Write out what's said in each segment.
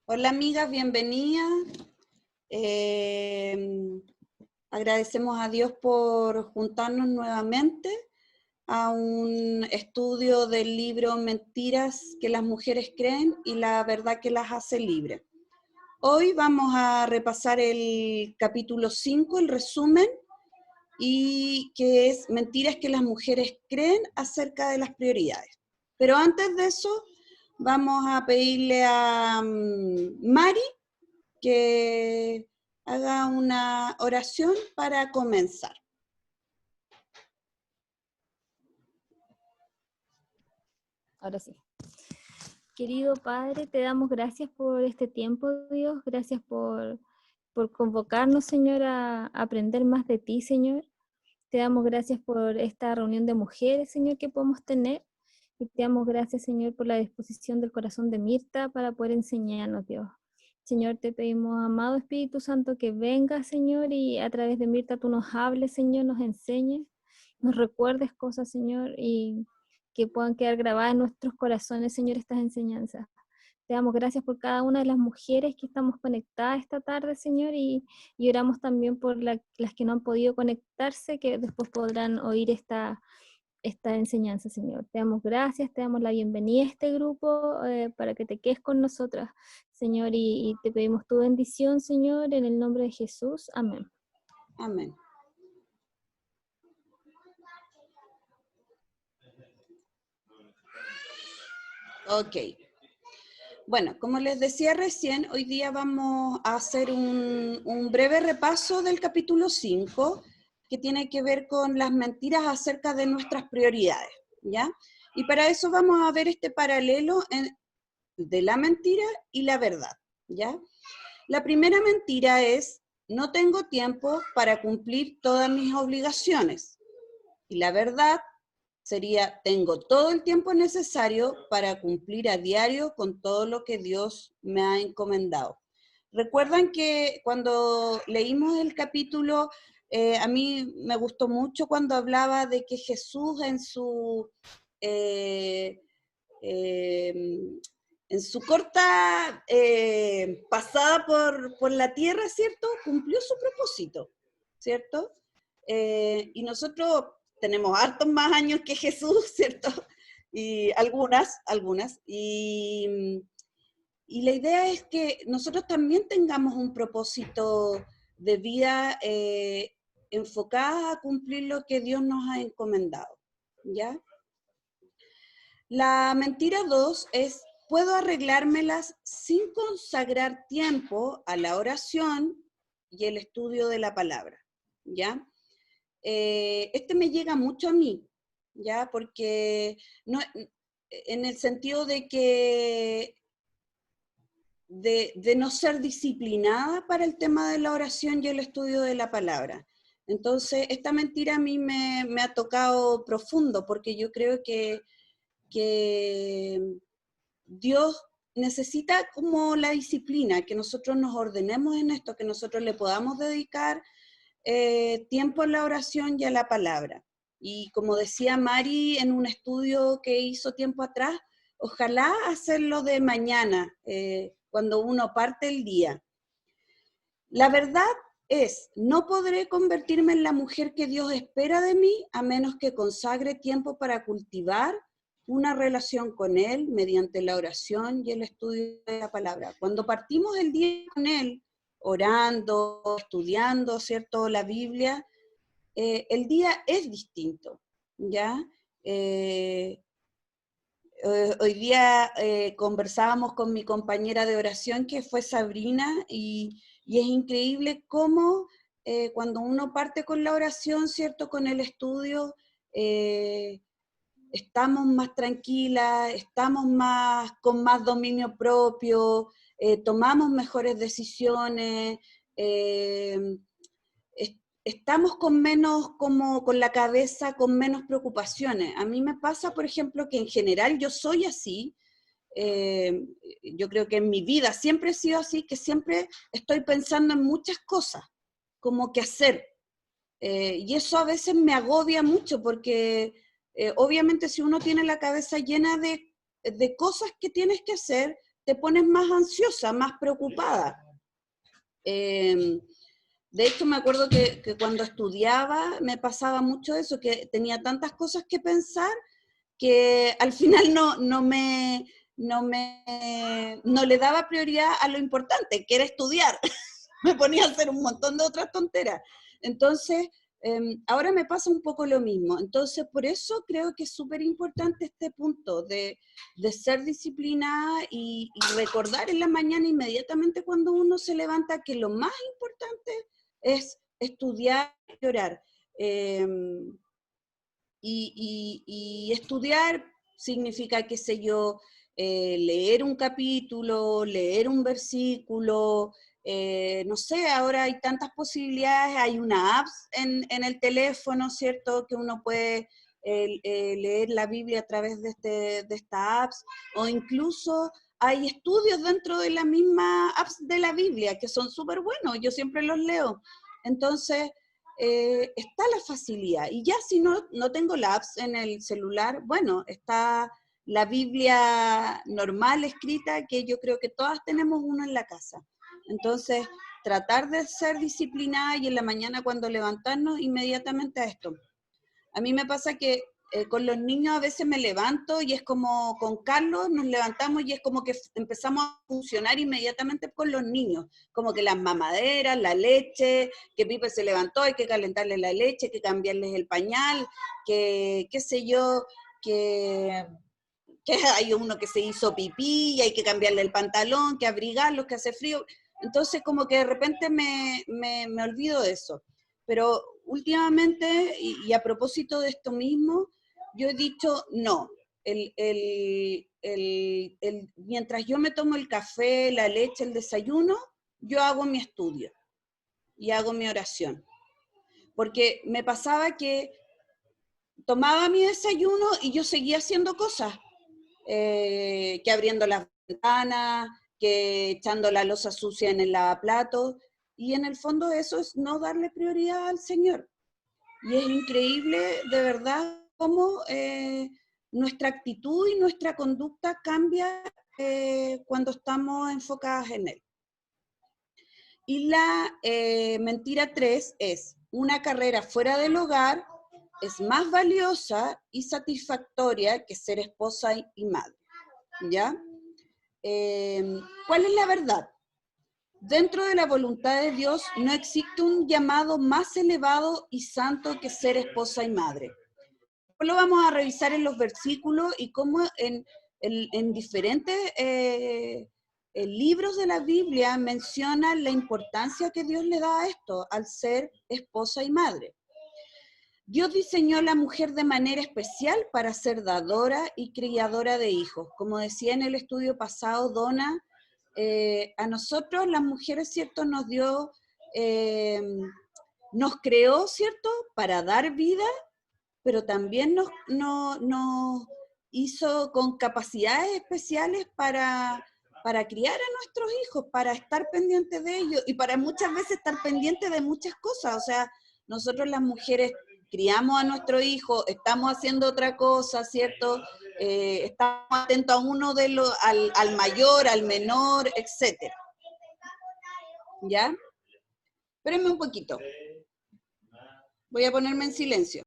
Hola amigas, bienvenidas. Agradecemos a Dios por juntarnos nuevamente a un estudio del libro Mentiras que las mujeres creen y la verdad que las hace libres. Hoy vamos a repasar el capítulo 5, el resumen, y que es Mentiras que las mujeres creen acerca de las prioridades. Pero antes de eso, vamos a pedirle a Mari que haga una oración para comenzar. Ahora sí. Querido Padre, te damos gracias por este tiempo, Dios. Gracias por convocarnos, Señor, a aprender más de ti, Señor. Te damos gracias por esta reunión de mujeres, Señor, que podemos tener. Y te damos gracias, Señor, por la disposición del corazón de Mirta para poder enseñarnos, Dios. Señor, te pedimos, amado Espíritu Santo, que venga, Señor, y a través de Mirta tú nos hables, Señor, nos enseñes, nos recuerdes cosas, Señor, y que puedan quedar grabadas en nuestros corazones, Señor, estas enseñanzas. Te damos gracias por cada una de las mujeres que estamos conectadas esta tarde, Señor, y oramos también por las que no han podido conectarse, que después podrán oír esta enseñanza, Señor. Te damos gracias, te damos la bienvenida a este grupo para que te quedes con nosotras, Señor, y te pedimos tu bendición, Señor, en el nombre de Jesús. Amén. Amén. Ok. Bueno, como les decía recién, hoy día vamos a hacer un breve repaso del capítulo 5, que tiene que ver con las mentiras acerca de nuestras prioridades, ¿ya? Y para eso vamos a ver este paralelo de la mentira y la verdad, ¿ya? La primera mentira es: no tengo tiempo para cumplir todas mis obligaciones. Y la verdad sería: tengo todo el tiempo necesario para cumplir a diario con todo lo que Dios me ha encomendado. Recuerdan que cuando leímos el capítulo, a mí me gustó mucho cuando hablaba de que Jesús eh, eh, en su corta pasada por la tierra, ¿cierto? Cumplió su propósito, ¿cierto? Y nosotros tenemos hartos más años que Jesús, ¿cierto? Y algunas, y la idea es que nosotros también tengamos un propósito de vida enfocada a cumplir lo que Dios nos ha encomendado, ¿ya? La mentira 2 es: puedo arreglármelas sin consagrar tiempo a la oración y el estudio de la palabra, ¿ya? Este me llega mucho a mí, ¿ya? Porque no, en el sentido de que de no ser disciplinada para el tema de la oración y el estudio de la palabra. Entonces, esta mentira a mí me ha tocado profundo, porque yo creo que Dios necesita como la disciplina, que nosotros nos ordenemos en esto, que nosotros le podamos dedicar tiempo a la oración y a la palabra. Y como decía Mari en un estudio que hizo tiempo atrás, ojalá hacerlo de mañana, cuando uno parte el día. La verdad es: no podré convertirme en la mujer que Dios espera de mí a menos que consagre tiempo para cultivar una relación con Él mediante la oración y el estudio de la palabra. Cuando partimos el día con Él, orando, estudiando, ¿cierto?, la Biblia, el día es distinto, ¿ya? Hoy día conversábamos con mi compañera de oración, que fue Sabrina, y es increíble cómo cuando uno parte con la oración, ¿cierto?, con el estudio, estamos más tranquilas, estamos con más dominio propio, tomamos mejores decisiones, estamos con menos, como con la cabeza, con menos preocupaciones. A mí me pasa, por ejemplo, que en general yo soy así. Yo creo que en mi vida siempre he sido así, que siempre estoy pensando en muchas cosas, como qué hacer. Y eso a veces me agobia mucho, porque obviamente si uno tiene la cabeza llena de cosas que tienes que hacer, te pones más ansiosa, más preocupada. De hecho, me acuerdo que cuando estudiaba me pasaba mucho eso, que tenía tantas cosas que pensar que al final no le daba prioridad a lo importante, que era estudiar. Me ponía a hacer un montón de otras tonteras. Entonces, ahora me pasa un poco lo mismo. Entonces, por eso creo que es súper importante este punto de ser disciplinada y recordar en la mañana inmediatamente cuando uno se levanta que lo más importante es estudiar y orar. Y estudiar significa, qué sé yo, leer un capítulo, leer un versículo, no sé, ahora hay tantas posibilidades, hay una app en el teléfono, ¿cierto? Que uno puede leer la Biblia a través de esta apps, o incluso hay estudios dentro de la misma apps de la Biblia que son súper buenos, yo siempre los leo. Entonces, está la facilidad. Y ya si no tengo la apps en el celular, bueno, está la Biblia normal escrita, que yo creo que todas tenemos una en la casa. Entonces, tratar de ser disciplinada y en la mañana cuando levantarnos, inmediatamente a esto. A mí me pasa que con los niños a veces me levanto y es como con Carlos nos levantamos y es como que empezamos a funcionar inmediatamente con los niños, como que las mamaderas, la leche, que Pipe se levantó, hay que calentarle la leche, hay que cambiarles el pañal, que qué sé yo, que hay uno que se hizo pipí y hay que cambiarle el pantalón, que abrigarlos, que hace frío. Entonces como que de repente me olvido de eso. Pero últimamente, y a propósito de esto mismo, yo he dicho no. Mientras yo me tomo el café, la leche, el desayuno, yo hago mi estudio y hago mi oración. Porque me pasaba que tomaba mi desayuno y yo seguía haciendo cosas. Que abriendo las ventanas, que echando la loza sucia en el lavaplatos, y en el fondo eso es no darle prioridad al Señor. Y es increíble, de verdad, cómo nuestra actitud y nuestra conducta cambia cuando estamos enfocadas en Él. Y la mentira 3 es: una carrera fuera del hogar es más valiosa y satisfactoria que ser esposa y madre. ¿Ya? ¿Cuál es la verdad? Dentro de la voluntad de Dios no existe un llamado más elevado y santo que ser esposa y madre. Después lo vamos a revisar en los versículos y cómo en diferentes libros de la Biblia menciona la importancia que Dios le da a esto, al ser esposa y madre. Dios diseñó a la mujer de manera especial para ser dadora y criadora de hijos. Como decía en el estudio pasado, Donna, a nosotros las mujeres, ¿cierto? Nos dio, nos creó, ¿cierto? Para dar vida, pero también nos hizo con capacidades especiales para criar a nuestros hijos, para estar pendientes de ellos y para muchas veces estar pendientes de muchas cosas. O sea, nosotros las mujeres criamos a nuestro hijo, estamos haciendo otra cosa, ¿cierto? Estamos atentos a uno de los, al mayor, al menor, etcétera. ¿Ya? Espérenme un poquito. Voy a ponerme en silencio.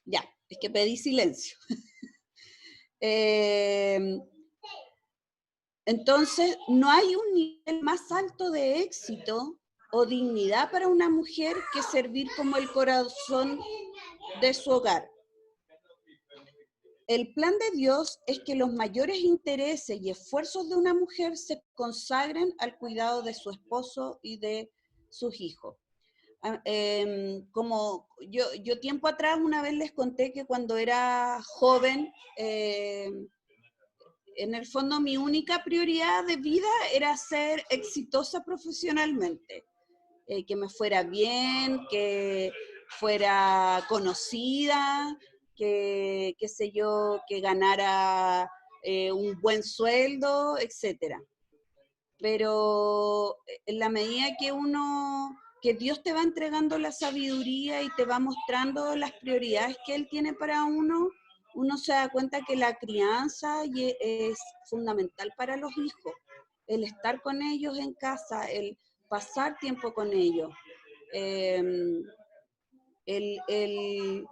Ya, es que pedí silencio. Entonces, no hay un nivel más alto de éxito o dignidad para una mujer que servir como el corazón de su hogar. El plan de Dios es que los mayores intereses y esfuerzos de una mujer se consagren al cuidado de su esposo y de sus hijos. Como yo tiempo atrás una vez les conté que cuando era joven, en el fondo mi única prioridad de vida era ser exitosa profesionalmente, que me fuera bien, que fuera conocida, que qué sé yo, que ganara un buen sueldo, etcétera. Pero en la medida que uno que Dios te va entregando la sabiduría y te va mostrando las prioridades que Él tiene para uno, uno se da cuenta que la crianza es fundamental para los hijos. El estar con ellos en casa, el pasar tiempo con ellos, eh, el, el,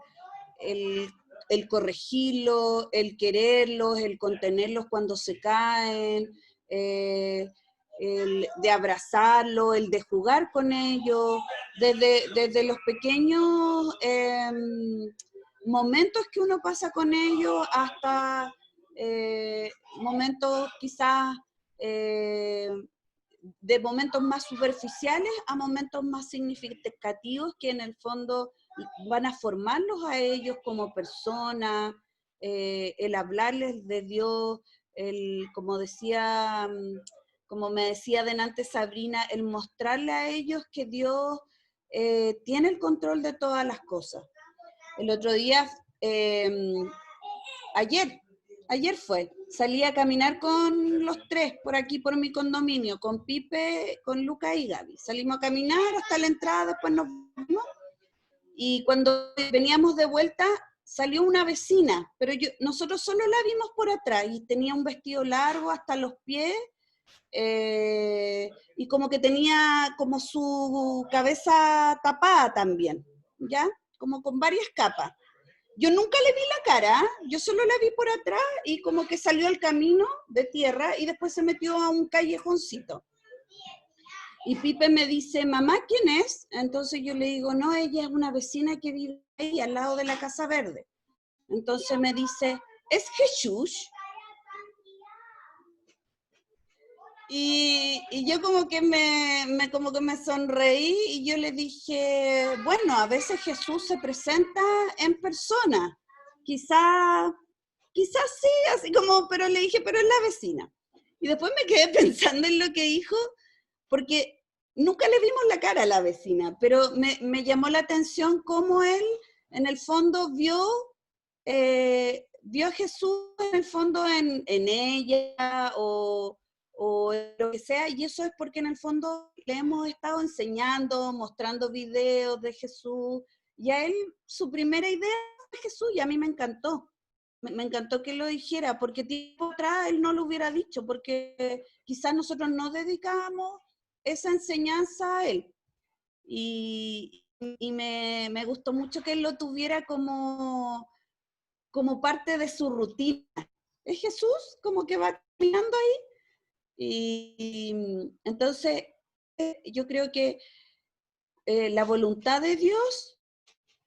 el, el corregirlos, el quererlos, el contenerlos cuando se caen, el de abrazarlos, el de jugar con ellos, desde los pequeños momentos que uno pasa con ellos hasta momentos quizás de momentos más superficiales a momentos más significativos que en el fondo van a formarlos a ellos como personas, el hablarles de Dios, como decía, como me decía delante Sabrina, el mostrarle a ellos que Dios tiene el control de todas las cosas. El otro día, ayer salí a caminar con los tres por aquí, por mi condominio, con Pipe, con Luca y Gaby. Salimos a caminar hasta la entrada, después nos fuimos, y cuando veníamos de vuelta salió una vecina, pero nosotros solo la vimos por atrás, y tenía un vestido largo hasta los pies, y como que tenía como su cabeza tapada también, ¿ya? Como con varias capas. Yo nunca le vi la cara, yo solo la vi por atrás y como que salió al camino de tierra y después se metió a un callejoncito. Y Pipe me dice, mamá, ¿quién es? Entonces yo le digo, no, ella es una vecina que vive ahí al lado de la Casa Verde. Entonces me dice, ¿es Jesús? Y yo como que como que me sonreí y yo le dije, bueno, a veces Jesús se presenta en persona, quizás sí, así como, pero le dije, pero es la vecina. Y después me quedé pensando en lo que dijo, porque nunca le vimos la cara a la vecina, pero me llamó la atención cómo él, en el fondo, vio a Jesús en el fondo en ella o lo que sea, y eso es porque en el fondo le hemos estado enseñando, mostrando videos de Jesús, y a él su primera idea es Jesús, y a mí me encantó. Me encantó que lo dijera, porque tiempo atrás él no lo hubiera dicho, porque quizás nosotros no dedicamos esa enseñanza a él. Y me gustó mucho que él lo tuviera como parte de su rutina. Es Jesús como que va caminando ahí. Y entonces yo creo que la voluntad de Dios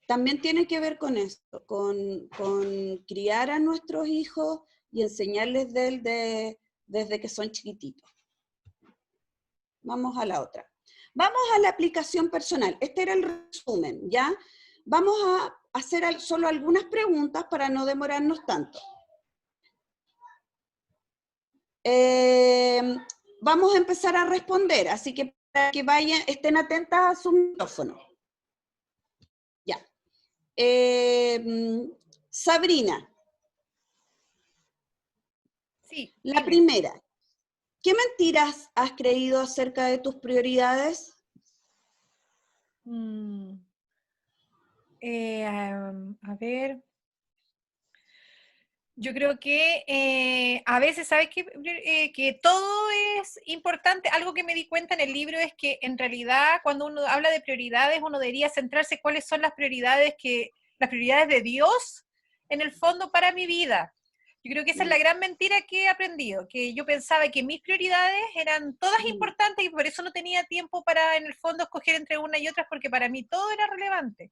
también tiene que ver con esto, con criar a nuestros hijos y enseñarles de él desde que son chiquititos. Vamos a la otra. Vamos a la aplicación personal. Este era el resumen, ¿ya? Vamos a hacer solo algunas preguntas para no demorarnos tanto. Vamos a empezar a responder, así que para que estén atentas a su micrófono. Ya. Sabrina. Sí. La primera. ¿Qué mentiras has creído acerca de tus prioridades? A ver. Yo creo que a veces, ¿sabes qué? Que todo es importante. Algo que me di cuenta en el libro es que en realidad cuando uno habla de prioridades, uno debería centrarse cuáles son las prioridades de Dios en el fondo para mi vida. Yo creo que esa es la gran mentira que he aprendido, que yo pensaba que mis prioridades eran todas importantes y por eso no tenía tiempo para en el fondo escoger entre una y otra, porque para mí todo era relevante.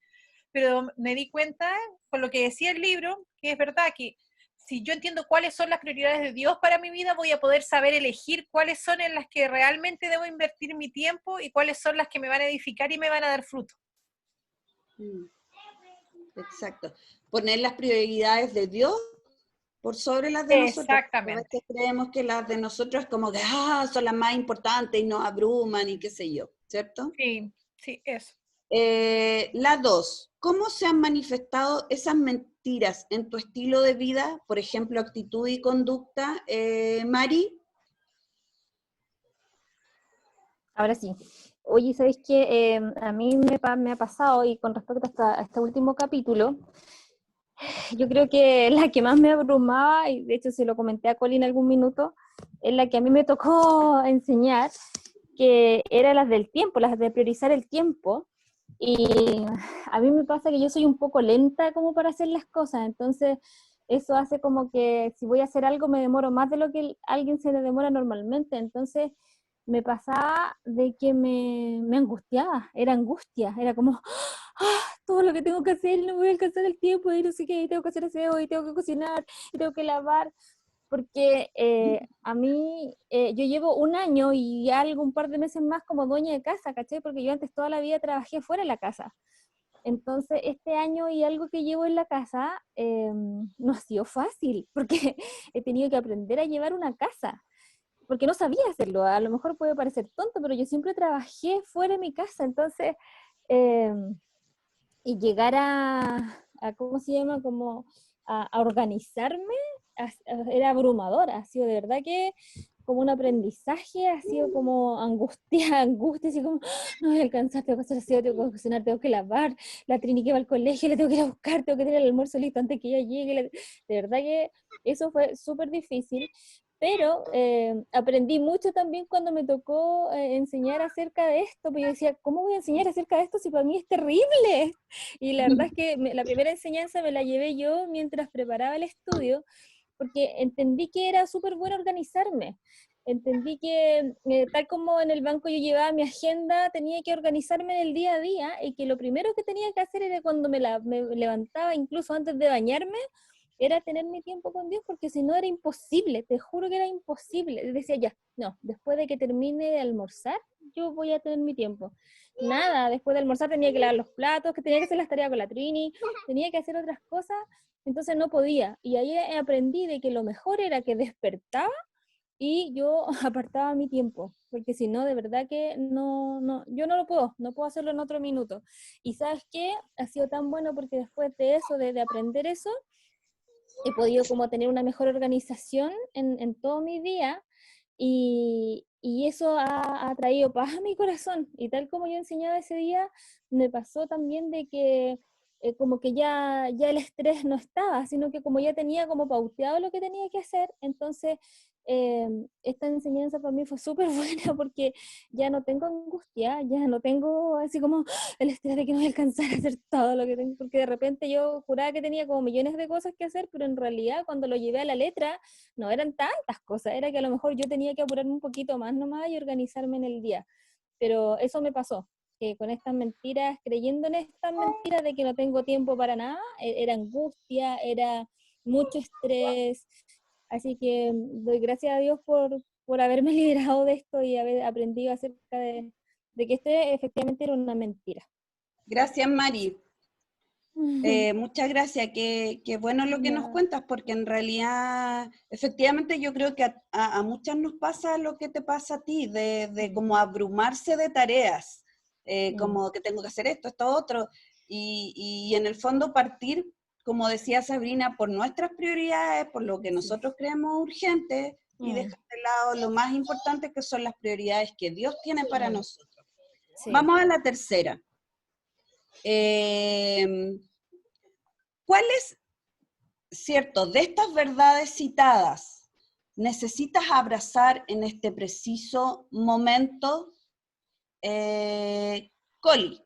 Pero me di cuenta, con lo que decía el libro, que es verdad que si yo entiendo cuáles son las prioridades de Dios para mi vida, voy a poder saber elegir cuáles son en las que realmente debo invertir mi tiempo y cuáles son las que me van a edificar y me van a dar fruto. Exacto. Poner las prioridades de Dios por sobre las de nosotros. Exactamente. A veces creemos que las de nosotros como que son las más importantes y nos abruman y qué sé yo, ¿cierto? Sí, sí, eso. La 2. ¿Cómo se han manifestado esas mentiras en tu estilo de vida? Por ejemplo, actitud y conducta. Mari. Ahora sí. Oye, ¿sabes qué? A mí me ha pasado, y con respecto a este último capítulo, yo creo que la que más me abrumaba, y de hecho se lo comenté a Colin algún minuto, es la que a mí me tocó enseñar, que era las del tiempo, las de priorizar el tiempo. Y a mí me pasa que yo soy un poco lenta como para hacer las cosas, entonces eso hace como que si voy a hacer algo me demoro más de lo que alguien se le demora normalmente, entonces me pasaba de que me angustiaba, era angustia, era como, todo lo que tengo que hacer, no voy a alcanzar el tiempo, y no sé qué, y tengo que hacer aseo, y tengo que cocinar, y tengo que lavar, porque a mí, yo llevo un año y algo, un par de meses más como dueña de casa, ¿cachai? Porque yo antes toda la vida trabajé fuera de la casa. Entonces, este año y algo que llevo en la casa no ha sido fácil, porque he tenido que aprender a llevar una casa, porque no sabía hacerlo. A lo mejor puede parecer tonto, pero yo siempre trabajé fuera de mi casa, entonces, eh, y llegar ¿cómo se llama? Como a organizarme, era abrumadora, ha sido de verdad que como un aprendizaje, ha sido como angustia, angustia, así como, no voy a alcanzar, tengo que hacer aseo, tengo que cocinar, tengo que lavar, la Trini que va al colegio, la tengo que ir a buscar, tengo que tener el almuerzo listo antes que ella llegue, de verdad que eso fue súper difícil, pero aprendí mucho también cuando me tocó enseñar acerca de esto, porque yo decía, ¿cómo voy a enseñar acerca de esto si para mí es terrible? Y la verdad es que la primera enseñanza me la llevé yo mientras preparaba el estudio, porque entendí que era súper bueno organizarme. Entendí que tal como en el banco yo llevaba mi agenda, tenía que organizarme en el día a día, y que lo primero que tenía que hacer era cuando me levantaba, incluso antes de bañarme, era tener mi tiempo con Dios, porque si no era imposible, te juro que era imposible. Decía ya, no, después de que termine de almorzar, yo voy a tener mi tiempo. Nada, después de almorzar tenía que lavar los platos, que tenía que hacer las tareas con la Trini, tenía que hacer otras cosas, entonces no podía. Y ahí aprendí de que lo mejor era que despertaba y yo apartaba mi tiempo, porque si no, de verdad que yo no puedo hacerlo en otro minuto. Y ¿sabes qué? Ha sido tan bueno porque después de eso, de aprender eso, he podido como tener una mejor organización en todo mi día, y eso ha traído paz a mi corazón. Y tal como yo enseñaba ese día, me pasó también de que como que ya el estrés no estaba, sino que como ya tenía como pauteado lo que tenía que hacer, entonces esta enseñanza para mí fue súper buena, porque ya no tengo angustia, ya no tengo así como el estrés de que no voy a alcanzar a hacer todo lo que tengo, porque de repente yo juraba que tenía como millones de cosas que hacer, pero en realidad cuando lo llevé a la letra, no eran tantas cosas, era que a lo mejor yo tenía que apurarme un poquito más nomás y organizarme en el día. Pero eso me pasó, que con estas mentiras, creyendo en estas mentiras de que no tengo tiempo para nada, era angustia, era mucho estrés. Así que doy gracias a Dios por haberme librado de esto y haber aprendido acerca de que esto efectivamente era una mentira. Gracias, Mari. Muchas gracias, qué bueno lo que nos cuentas, porque en realidad, efectivamente, yo creo que a muchas nos pasa lo que te pasa a ti, de como abrumarse de tareas, como que tengo que hacer esto, esto, otro, y en el fondo partir, como decía Sabrina, por nuestras prioridades, por lo que nosotros creemos urgente, y dejar de lado lo más importante, que son las prioridades que Dios tiene para nosotros. Sí. Vamos a la tercera. ¿Cuáles, cierto, de estas verdades citadas necesitas abrazar en este preciso momento? Coli.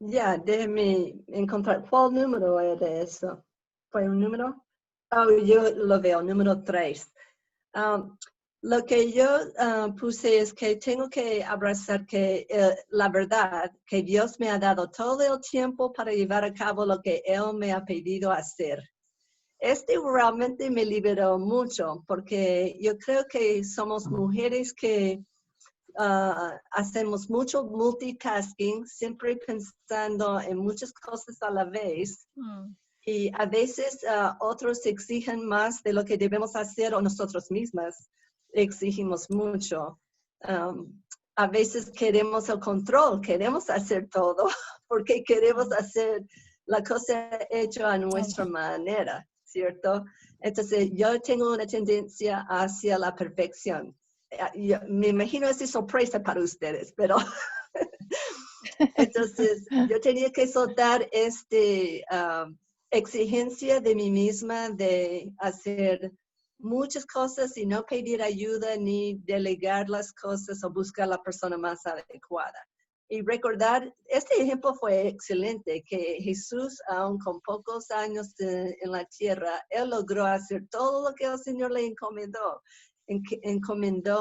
Ya, déjeme encontrar. ¿Cuál número era eso? ¿Fue un número? Oh, yo lo veo, número 3. Lo que yo puse es que tengo que abrazar que la verdad, que Dios me ha dado todo el tiempo para llevar a cabo lo que Él me ha pedido hacer. Este realmente me liberó mucho, porque yo creo que somos mujeres que hacemos mucho multitasking, siempre pensando en muchas cosas a la vez. Y a veces otros exigen más de lo que debemos hacer, o nosotros mismas exigimos mucho. A veces queremos el control, queremos hacer todo, porque queremos hacer la cosa hecha a nuestra manera, ¿cierto? Entonces yo tengo una tendencia hacia la perfección. me imagino esa sorpresa para ustedes, pero entonces yo tenía que soltar exigencia de mí misma de hacer muchas cosas y no pedir ayuda ni delegar las cosas o buscar la persona más adecuada. Y recordar, este ejemplo fue excelente, que Jesús, aun con pocos años en la tierra, él logró hacer todo lo que el Señor le encomendó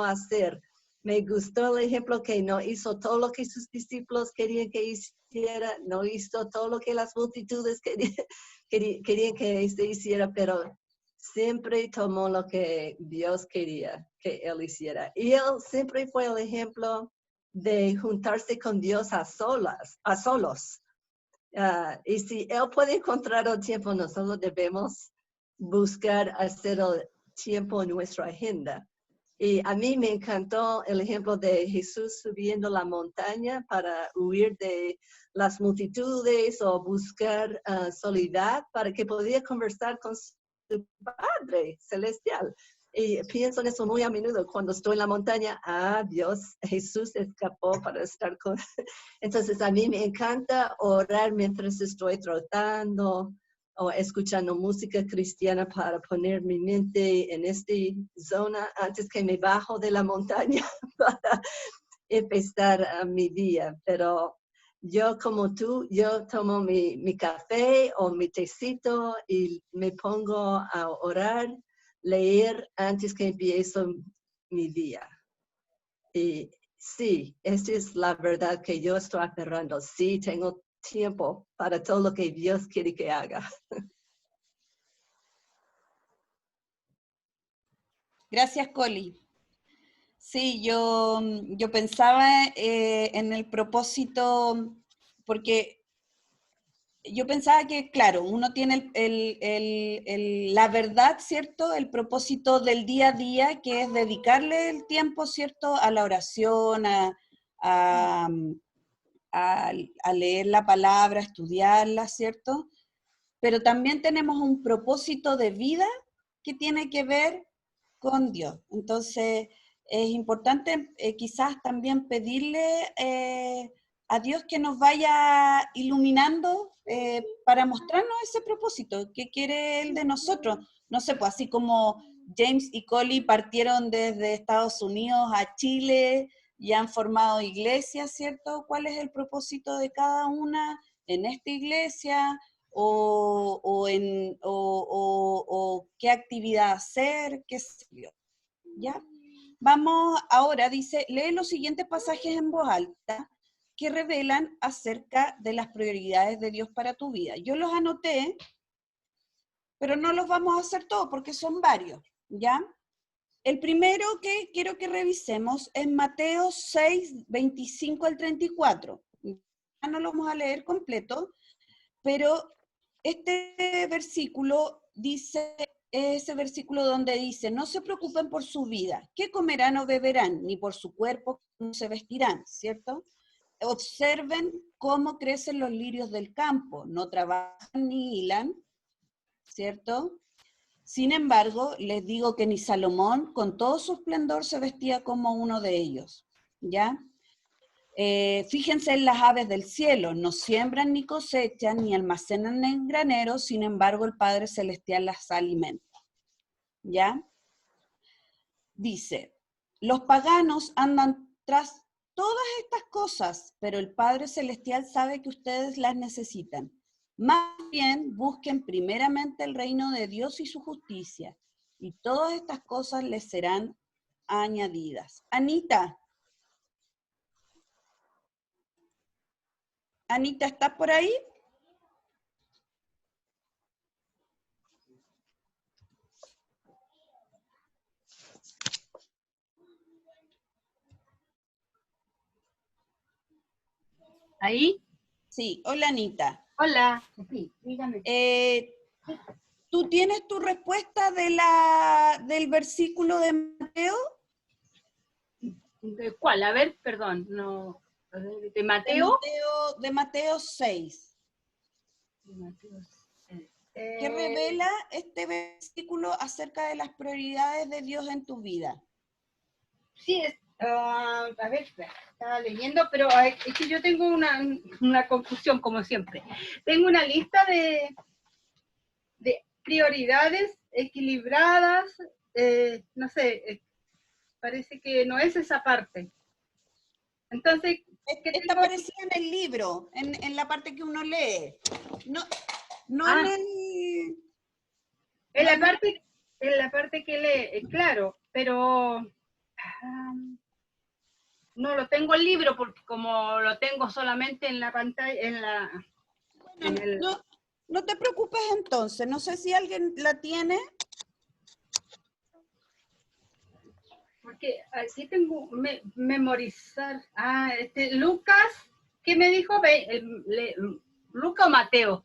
hacer. Me gustó el ejemplo que no hizo todo lo que sus discípulos querían que hiciera, no hizo todo lo que las multitudes querían que se hiciera, pero siempre tomó lo que Dios quería que él hiciera. Y él siempre fue el ejemplo de juntarse con Dios a solos. Y si él puede encontrar el tiempo, nosotros debemos buscar hacer el tiempo en nuestra agenda. Y a mí me encantó el ejemplo de Jesús subiendo la montaña para huir de las multitudes o buscar soledad para que podía conversar con su Padre Celestial. Y pienso en eso muy a menudo cuando estoy en la montaña. Dios, Jesús escapó para estar con... Entonces a mí me encanta orar mientras estoy trotando o escuchando música cristiana para poner mi mente en esta zona antes que me bajo de la montaña para empezar mi día. Pero yo como tú, yo tomo mi café o mi tecito y me pongo a orar, leer antes que empiezo mi día. Y sí, esta es la verdad que yo estoy aferrando. Sí, tengo tiempo para todo lo que Dios quiere que haga. Gracias, Coli. Sí, yo pensaba en el propósito, porque yo pensaba que, claro, uno tiene la verdad, ¿cierto? El propósito del día a día, que es dedicarle el tiempo, ¿cierto? A la oración, a, a leer la palabra, a estudiarla, ¿cierto? Pero también tenemos un propósito de vida que tiene que ver con Dios. Entonces, es importante quizás también pedirle a Dios que nos vaya iluminando para mostrarnos ese propósito, que quiere Él de nosotros. No sé, pues así como James y Collie partieron desde Estados Unidos a Chile y han formado iglesias, ¿cierto? ¿Cuál es el propósito de cada una en esta iglesia? O qué actividad hacer, qué sé yo. ¿Ya? Vamos ahora, dice, lee los siguientes pasajes en voz alta que revelan acerca de las prioridades de Dios para tu vida. Yo los anoté, pero no los vamos a hacer todos porque son varios, ¿ya? El primero que quiero que revisemos es Mateo 6, 25 al 34. Ya no lo vamos a leer completo, pero este versículo dice, ese versículo donde dice, no se preocupen por su vida, qué comerán o beberán, ni por su cuerpo cómo se vestirán, ¿cierto? Observen cómo crecen los lirios del campo, no trabajan ni hilan, ¿cierto? Sin embargo, les digo que ni Salomón, con todo su esplendor, se vestía como uno de ellos, ¿ya? Fíjense en las aves del cielo, no siembran ni cosechan, ni almacenan en graneros, sin embargo el Padre Celestial las alimenta. ¿Ya? Dice, los paganos andan tras todas estas cosas, pero el Padre Celestial sabe que ustedes las necesitan. Más bien, busquen primeramente el reino de Dios y su justicia, y todas estas cosas les serán añadidas. Anita, ¿estás por ahí? ¿Ahí? Sí, hola Anita. Hola, sí, dígame. ¿Tú tienes tu respuesta del versículo de Mateo? ¿De cuál? A ver, perdón, no. ¿De Mateo? De Mateo 6. De Mateo 6. ¿Qué revela este versículo acerca de las prioridades de Dios en tu vida? sí, a ver, estaba leyendo, pero es que yo tengo una confusión, como siempre. Tengo una lista de prioridades equilibradas, no sé, parece que no es esa parte. Entonces, ¿qué Esta tengo? aparecía en el libro, en la parte que uno lee. No, no Ah. en el... En no la en- parte, en la parte que lee, claro, pero no lo tengo el libro porque como lo tengo solamente en la pantalla, en bueno, el, no te preocupes entonces, no sé si alguien la tiene. porque aquí tengo memorizar. Lucas, ¿qué me dijo? Lucas o Mateo.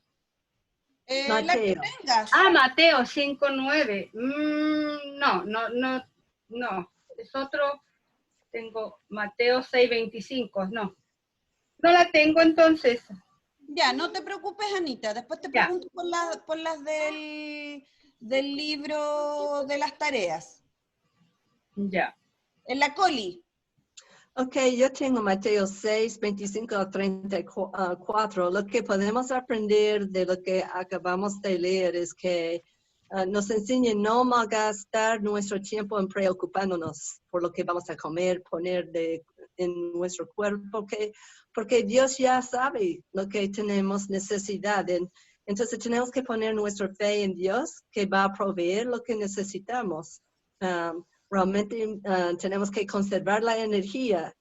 La que Mateo. tengas. Mateo 5:9. No. Es otro. Tengo Mateo 6:25. No la tengo entonces. Ya, no te preocupes, Anita. Después te Ya. pregunto por las del libro de las tareas. Ya. En la Coli. Ok, yo tengo Mateo 6, 25 a 34. Lo que podemos aprender de lo que acabamos de leer es que nos enseña no malgastar nuestro tiempo en preocupándonos por lo que vamos a comer, poner en nuestro cuerpo, porque Dios ya sabe lo que tenemos necesidad. Entonces tenemos que poner nuestra fe en Dios, que va a proveer lo que necesitamos. Realmente tenemos que conservar la energía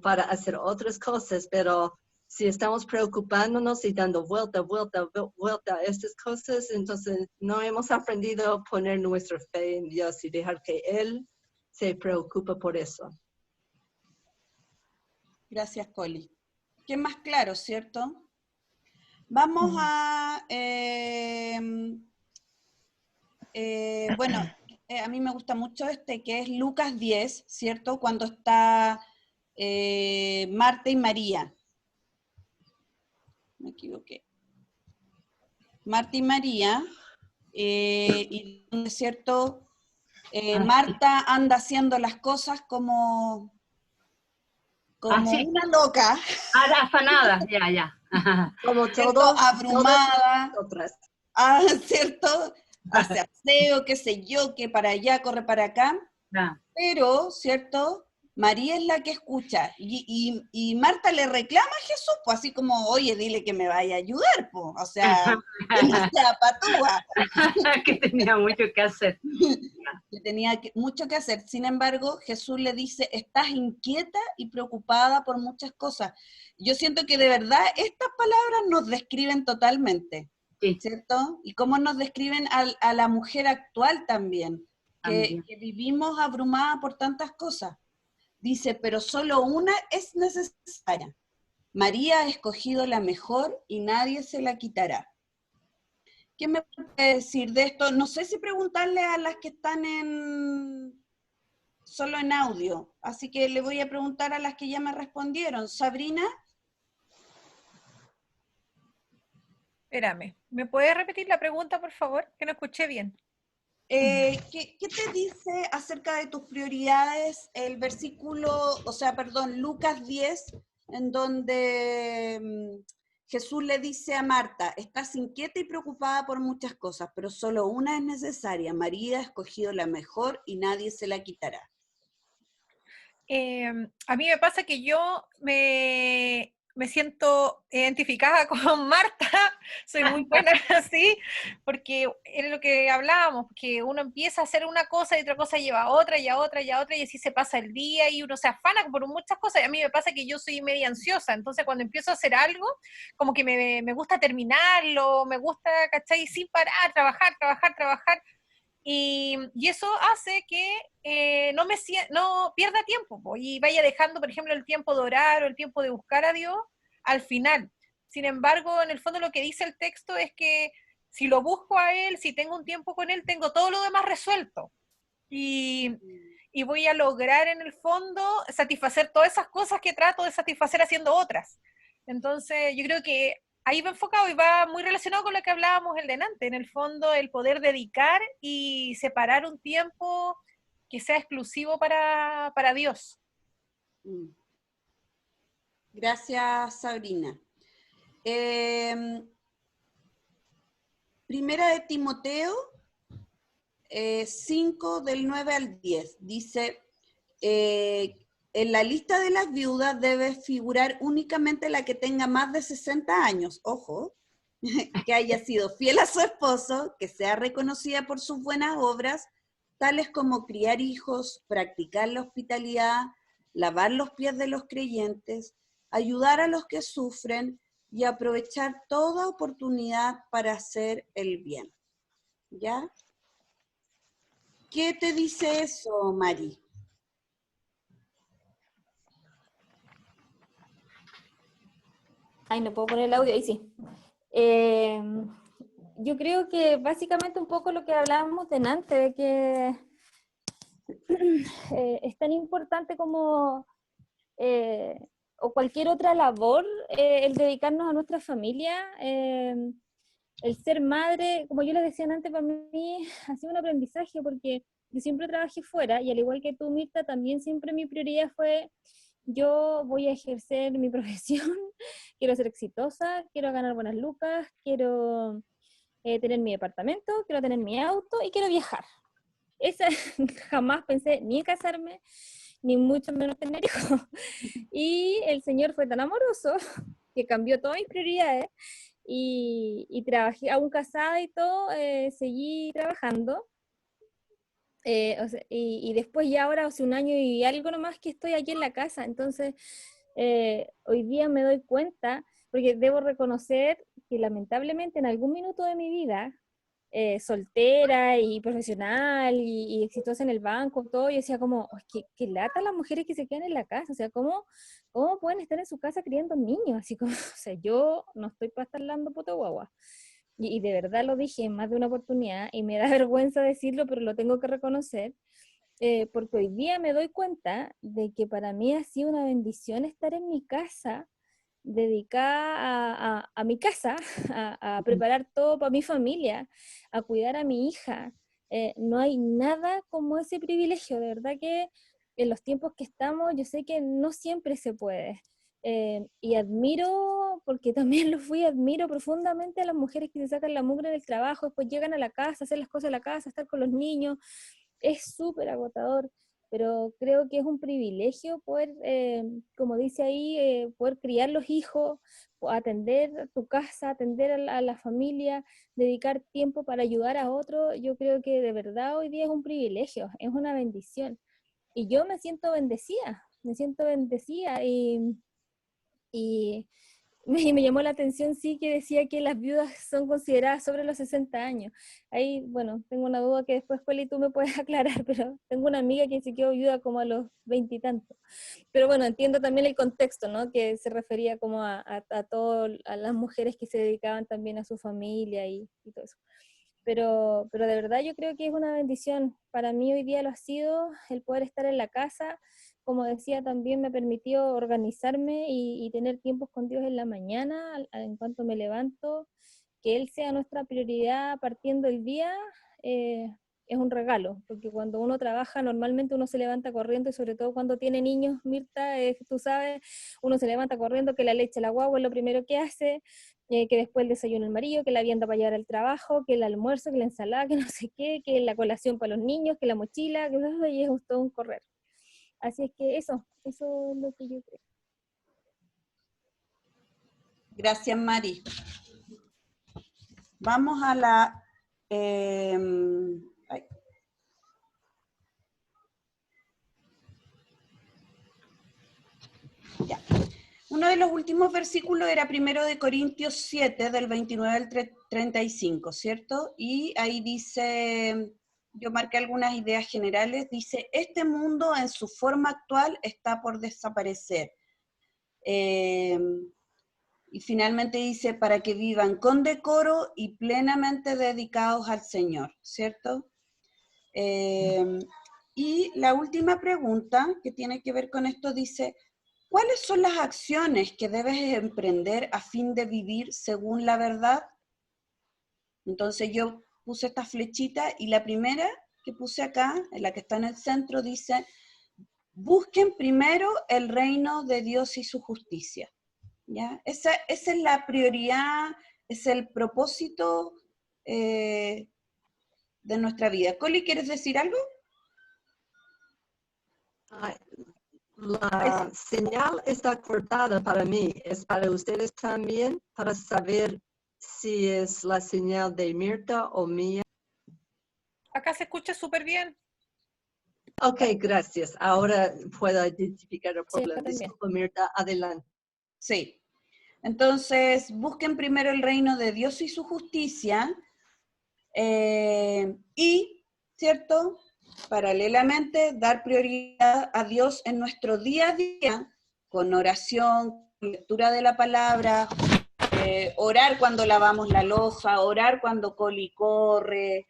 para hacer otras cosas, pero si estamos preocupándonos y dando vuelta a estas cosas, entonces no hemos aprendido a poner nuestra fe en Dios y dejar que Él se preocupe por eso. Gracias, Coli. ¿Qué más claro, cierto? Vamos a... bueno, a mí me gusta mucho que es Lucas 10, ¿cierto? Cuando está Marta y María. Me equivoqué. Marta y María, y ¿cierto? Marta anda haciendo las cosas como Sí. una loca, Afanada, ya. Como ¿cierto? todos Abrumada, nosotras. ¿cierto? Hace aseo, qué sé yo, que para allá, corre para acá. Ya. Pero, ¿cierto? María es la que escucha. Y Marta le reclama a Jesús, pues así como, oye, dile que me vaya a ayudar, pues. O sea, demasiada patúa. Que tenía mucho que hacer. Que tenía mucho que hacer. Sin embargo, Jesús le dice, estás inquieta y preocupada por muchas cosas. Yo siento que de verdad estas palabras nos describen totalmente, Sí, ¿cierto? Y cómo nos describen a la mujer actual también, también. que vivimos abrumada por tantas cosas. Dice, pero solo una es necesaria. María ha escogido la mejor y nadie se la quitará. ¿Qué me puede decir de esto? No sé si preguntarle a las que están solo en audio, así que le voy a preguntar a las que ya me respondieron. Sabrina. Espérame, ¿me puedes repetir la pregunta, por favor? Que no escuché bien. ¿Qué te dice acerca de tus prioridades el versículo, Lucas 10, en donde Jesús le dice a Marta, estás inquieta y preocupada por muchas cosas, pero solo una es necesaria. María ha escogido la mejor y nadie se la quitará. A mí me pasa que yo me siento identificada con Marta, soy muy buena así, porque es lo que hablábamos, que uno empieza a hacer una cosa y otra cosa lleva a otra y a otra y a otra, y así se pasa el día y uno se afana por muchas cosas. Y a mí me pasa que yo soy media ansiosa, entonces cuando empiezo a hacer algo, como que me gusta terminarlo, me gusta, ¿cachai? Sin parar, trabajar. Y eso hace que no pierda tiempo y vaya dejando, por ejemplo, el tiempo de orar o el tiempo de buscar a Dios al final. Sin embargo, en el fondo lo que dice el texto es que si lo busco a Él, si tengo un tiempo con Él, tengo todo lo demás resuelto. Y voy a lograr en el fondo satisfacer todas esas cosas que trato de satisfacer haciendo otras. Entonces, yo creo que ahí va enfocado y va muy relacionado con lo que hablábamos el delante, en el fondo el poder dedicar y separar un tiempo que sea exclusivo para Dios. Gracias, Sabrina. Primera de Timoteo 5 del 9 al 10 dice, en la lista de las viudas debe figurar únicamente la que tenga más de 60 años, ojo, que haya sido fiel a su esposo, que sea reconocida por sus buenas obras, tales como criar hijos, practicar la hospitalidad, lavar los pies de los creyentes, ayudar a los que sufren y aprovechar toda oportunidad para hacer el bien. ¿Ya? ¿Qué te dice eso, Mari? Ay, no puedo poner el audio, ahí sí. Yo creo que básicamente un poco lo que hablábamos delante, de que es tan importante como, o cualquier otra labor, el dedicarnos a nuestra familia, el ser madre, como yo les decía antes, para mí ha sido un aprendizaje, porque yo siempre trabajé fuera, y al igual que tú, Mirta, también siempre mi prioridad fue, yo voy a ejercer mi profesión, quiero ser exitosa, quiero ganar buenas lucas, quiero tener mi departamento, quiero tener mi auto y quiero viajar. Esa, jamás pensé ni casarme, ni mucho menos tener hijos. Y el Señor fue tan amoroso que cambió todas mis prioridades y trabajé, aún casada y todo, seguí trabajando. O sea, y después ya ahora hace un año y algo nomás que estoy aquí en la casa, entonces hoy día me doy cuenta, porque debo reconocer que lamentablemente en algún minuto de mi vida, soltera y profesional y exitosa en el banco, todo, yo decía como, "Oh, qué lata las mujeres que se quedan en la casa, o sea, ¿cómo pueden estar en su casa criando niños? Así como, o sea, yo no estoy para estar dando poto guagua. Y de verdad lo dije en más de una oportunidad y me da vergüenza decirlo, pero lo tengo que reconocer, porque hoy día me doy cuenta de que para mí ha sido una bendición estar en mi casa, dedicada a mi casa, a preparar todo para mi familia, a cuidar a mi hija. No hay nada como ese privilegio, de verdad que en los tiempos que estamos yo sé que no siempre se puede. Y admiro, porque también lo fui, admiro profundamente a las mujeres que se sacan la mugre del trabajo, después llegan a la casa, hacer las cosas de la casa, estar con los niños. Es súper agotador, pero creo que es un privilegio poder, como dice ahí, poder criar los hijos, atender tu casa, atender a la familia, dedicar tiempo para ayudar a otros. Yo creo que de verdad hoy día es un privilegio, es una bendición. Y yo me siento bendecida y me llamó la atención, sí, que decía que las viudas son consideradas sobre los 60 años. Ahí, bueno, tengo una duda que después, Peli, tú me puedes aclarar, pero tengo una amiga que se quedó viuda como a los 20 y tantos. Pero bueno, entiendo también el contexto, ¿no? Que se refería como a todo, a las mujeres que se dedicaban también a su familia y todo eso. Pero de verdad yo creo que es una bendición. Para mí hoy día lo ha sido el poder estar en la casa. Como decía, también me permitió organizarme y tener tiempos con Dios en la mañana, en cuanto me levanto, que Él sea nuestra prioridad partiendo el día, eh, es un regalo, porque cuando uno trabaja normalmente uno se levanta corriendo, y sobre todo cuando tiene niños, Mirta, tú sabes, uno se levanta corriendo, que la leche, la guagua es lo primero que hace, que después el desayuno el marido, que la vianda para llevar al trabajo, que el almuerzo, que la ensalada, que no sé qué, que la colación para los niños, que la mochila, que y es todo un correr. Así es que eso es lo que yo creo. Gracias, Mari. Vamos a la... ya. Uno de los últimos versículos era 1 de Corintios 7, del 29 al 35, ¿cierto? Y ahí dice, yo marqué algunas ideas generales, dice, este mundo en su forma actual está por desaparecer. Y finalmente dice, para que vivan con decoro y plenamente dedicados al Señor, ¿cierto? Y la última pregunta que tiene que ver con esto dice, ¿cuáles son las acciones que debes emprender a fin de vivir según la verdad? Entonces yo puse esta flechita y la primera que puse acá, en la que está en el centro, dice, busquen primero el reino de Dios y su justicia. ¿Ya? Esa es la prioridad, es el propósito de nuestra vida. Coli, ¿quieres decir algo? Ah, la señal está cortada para mí. ¿Es para ustedes también? Para saber si es la señal de Mirta o mía. Acá se escucha súper bien. Ok, gracias. Ahora puedo identificar el Sí, problema. acá también. Disculpa, Mirta, adelante. Sí. Entonces, busquen primero el reino de Dios y su justicia, y, ¿cierto? Paralelamente, dar prioridad a Dios en nuestro día a día, con oración, con lectura de la palabra, orar cuando lavamos la loza, orar cuando Coli corre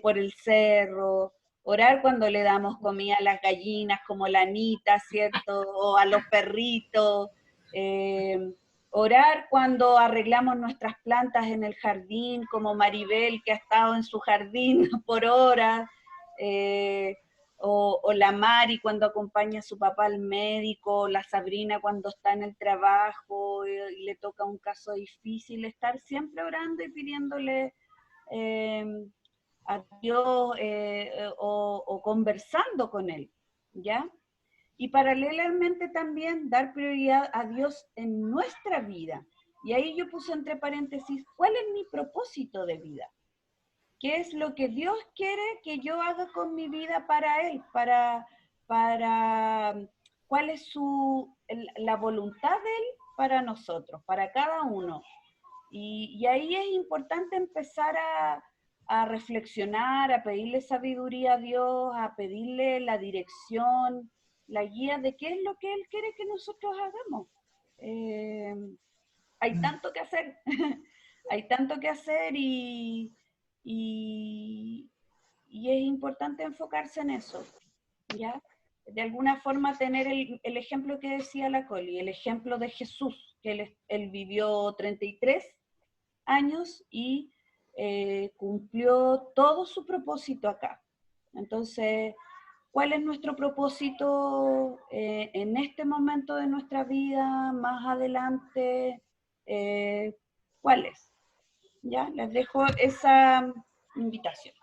por el cerro, orar cuando le damos comida a las gallinas como la Anita, ¿cierto? O a los perritos, orar cuando arreglamos nuestras plantas en el jardín, como Maribel que ha estado en su jardín por horas, o la Mari cuando acompaña a su papá al médico, la Sabrina cuando está en el trabajo y le toca un caso difícil, estar siempre orando y pidiéndole a Dios o conversando con Él, ¿ya? Y paralelamente también dar prioridad a Dios en nuestra vida. Y ahí yo puse entre paréntesis, ¿cuál es mi propósito de vida? ¿Qué es lo que Dios quiere que yo haga con mi vida para Él? ¿Cuál es la voluntad de Él para nosotros, para cada uno? Y ahí es importante empezar a reflexionar, a pedirle sabiduría a Dios, a pedirle la dirección, la guía de qué es lo que Él quiere que nosotros hagamos. Hay tanto que hacer, hay tanto que hacer y es importante enfocarse en eso, ¿ya? De alguna forma tener el ejemplo que decía la Coli, el ejemplo de Jesús, que él vivió 33 años y cumplió todo su propósito acá. Entonces, ¿cuál es nuestro propósito en este momento de nuestra vida, más adelante? ¿Cuál es? Ya, les dejo esa invitación.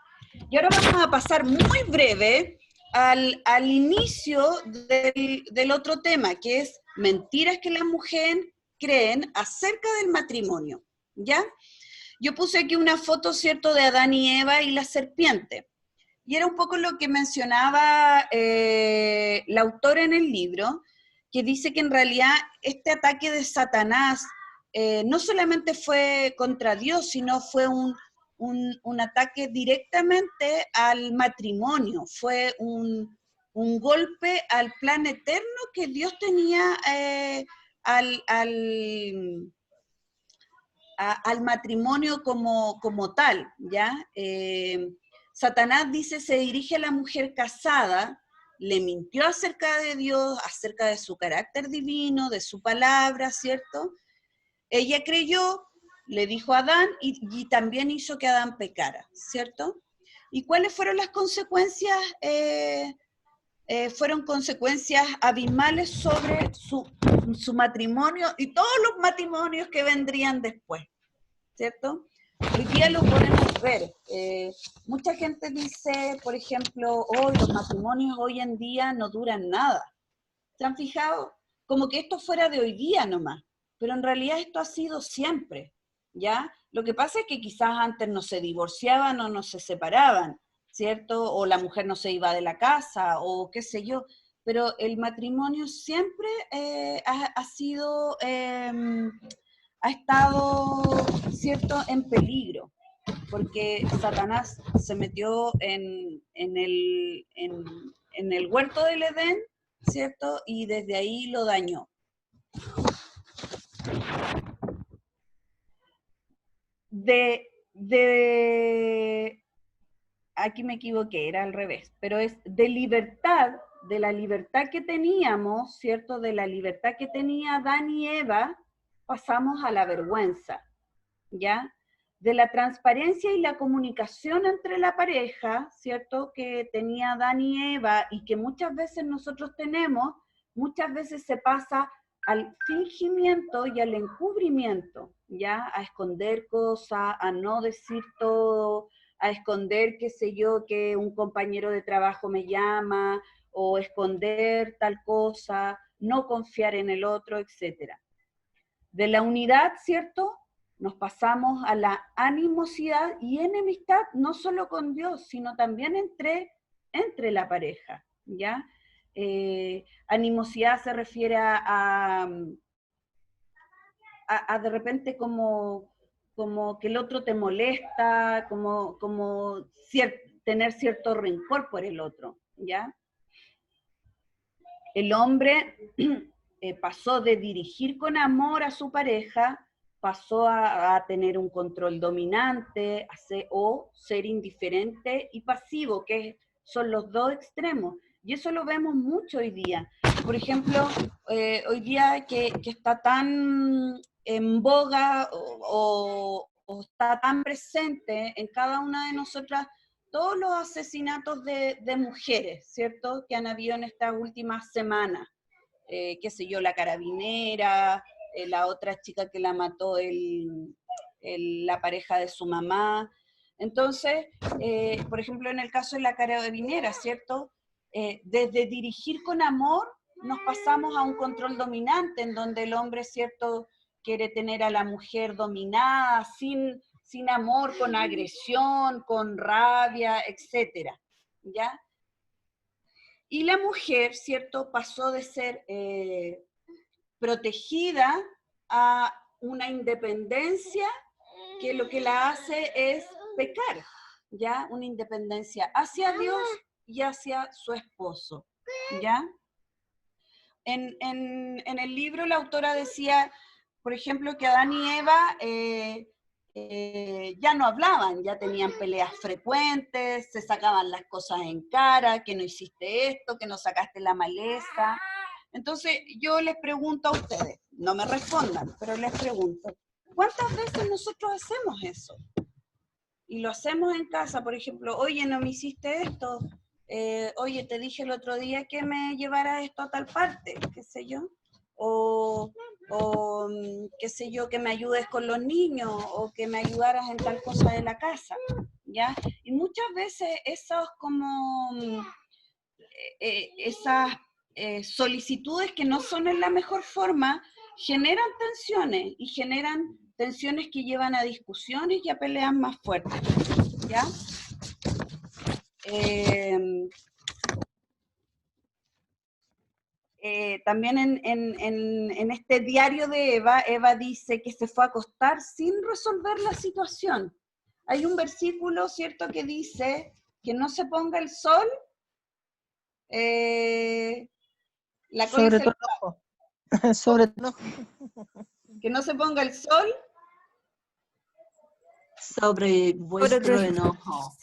Y ahora vamos a pasar muy breve al inicio del otro tema, que es mentiras que las mujeres creen acerca del matrimonio, ¿ya? Yo puse aquí una foto, ¿cierto?, de Adán y Eva y la serpiente. Y era un poco lo que mencionaba la autora en el libro, que dice que en realidad este ataque de Satanás no solamente fue contra Dios, sino fue un ataque directamente al matrimonio, fue un golpe al plan eterno que Dios tenía al matrimonio como tal, ¿ya? Satanás dice, se dirige a la mujer casada, le mintió acerca de Dios, acerca de su carácter divino, de su palabra, ¿cierto? Ella creyó, le dijo a Adán y también hizo que Adán pecara, ¿cierto? ¿Y cuáles fueron las consecuencias? Fueron consecuencias abismales sobre su matrimonio y todos los matrimonios que vendrían después, ¿cierto? Hoy día lo podemos ver. Mucha gente dice, por ejemplo, hoy los matrimonios hoy en día no duran nada. ¿Se han fijado? Como que esto fuera de hoy día nomás, pero en realidad esto ha sido siempre, ¿ya? Lo que pasa es que quizás antes no se divorciaban o no se separaban, ¿cierto? O la mujer no se iba de la casa, o qué sé yo, pero el matrimonio siempre ha sido, ha estado, ¿cierto?, en peligro, porque Satanás se metió en el huerto del Edén, ¿cierto? Y desde ahí lo dañó. Aquí me equivoqué, era al revés, pero es de libertad, de la libertad que teníamos, ¿cierto? De la libertad que tenía Adán y Eva, pasamos a la vergüenza, ¿ya? de la transparencia y la comunicación entre la pareja, ¿cierto? Que tenía Adán y Eva y que muchas veces nosotros tenemos, muchas veces se pasa al fingimiento y al encubrimiento, ¿ya? A esconder cosas, a no decir todo, a esconder, qué sé yo, que un compañero de trabajo me llama, o esconder tal cosa, no confiar en el otro, etc. De la unidad, ¿cierto? Nos pasamos a la animosidad y enemistad, no solo con Dios, sino también entre la pareja, ¿ya? Animosidad se refiere a de repente como que el otro te molesta, como tener cierto rencor por el otro, ¿ya? El hombre pasó de dirigir con amor a su pareja, pasó a tener un control dominante, o ser indiferente y pasivo, que son los dos extremos. Y eso lo vemos mucho hoy día. Por ejemplo, hoy día que está tan en boga o está tan presente en cada una de nosotras todos los asesinatos de mujeres, ¿cierto?, que han habido en estas últimas semanas. Qué sé yo, la carabinera, la otra chica que la mató la pareja de su mamá. Entonces, por ejemplo, en el caso de la carabinera, ¿cierto? Desde dirigir con amor nos pasamos a un control dominante, en donde el hombre, ¿cierto?, quiere tener a la mujer dominada, sin amor, con agresión, con rabia, etc. ¿Ya? Y la mujer, ¿cierto?, pasó de ser protegida a una independencia que lo que la hace es pecar, ¿ya? Una independencia hacia Dios y hacia su esposo, ¿ya? En el libro la autora decía, por ejemplo, que Adán y Eva ya no hablaban, ya tenían peleas frecuentes, se sacaban las cosas en cara, que no hiciste esto, que no sacaste la maleza. Entonces yo les pregunto a ustedes, no me respondan, pero les pregunto, ¿cuántas veces nosotros hacemos eso? Y lo hacemos en casa, por ejemplo, oye, no me hiciste esto, oye, te dije el otro día que me llevara esto a tal parte, qué sé yo, o qué sé yo, que me ayudes con los niños, o que me ayudaras en tal cosa de la casa, ¿ya? Y muchas veces esos como, esas solicitudes que no son en la mejor forma, generan tensiones, y generan tensiones que llevan a discusiones y a peleas más fuertes, ¿ya? También en este diario de Eva dice que se fue a acostar sin resolver la situación. Hay un versículo, ¿cierto?, que dice que no se ponga el sol, la cola Sobre tu enojo. Sobre tu enojo. que no se ponga el sol Sobre vuestro enojo.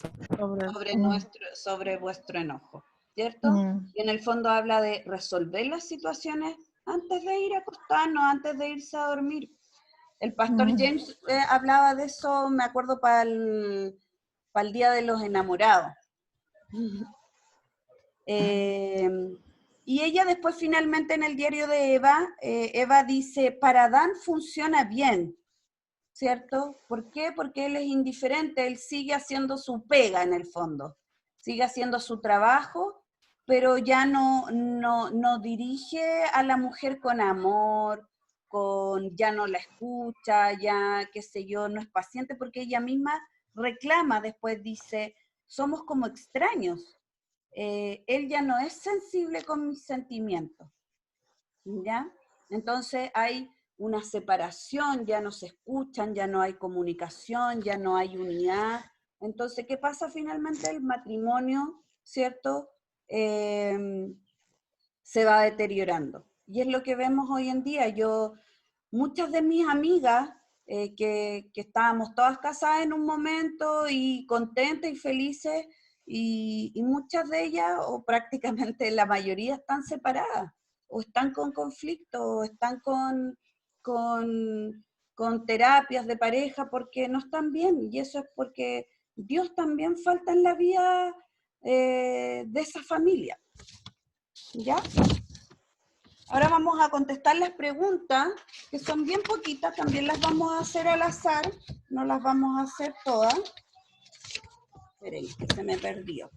sobre vuestro enojo, ¿cierto? Y en el fondo habla de resolver las situaciones antes de ir a acostarnos, antes de irse a dormir. El pastor James hablaba de eso, me acuerdo, para el Día de los Enamorados. Y ella después finalmente en el diario de Eva dice, para Adán funciona bien, ¿cierto? ¿Por qué? Porque él es indiferente, él sigue haciendo su pega en el fondo, sigue haciendo su trabajo, pero ya no dirige a la mujer con amor, ya no la escucha, ya, qué sé yo, no es paciente, porque ella misma reclama, después dice, somos como extraños, él ya no es sensible con mis sentimientos, ¿ya? Entonces hay una separación, ya no se escuchan, ya no hay comunicación, ya no hay unidad. Entonces, ¿qué pasa finalmente? El matrimonio, ¿cierto?, se va deteriorando. Y es lo que vemos hoy en día. Muchas de mis amigas, que estábamos todas casadas en un momento y contentas y felices, y muchas de ellas, o prácticamente la mayoría, están separadas, o están con conflicto, o están con con terapias de pareja porque no están bien, y eso es porque Dios también falta en la vida de esa familia. ¿Ya? Ahora vamos a contestar las preguntas, que son bien poquitas, también las vamos a hacer al azar, no las vamos a hacer todas. Esperen, que se me perdió.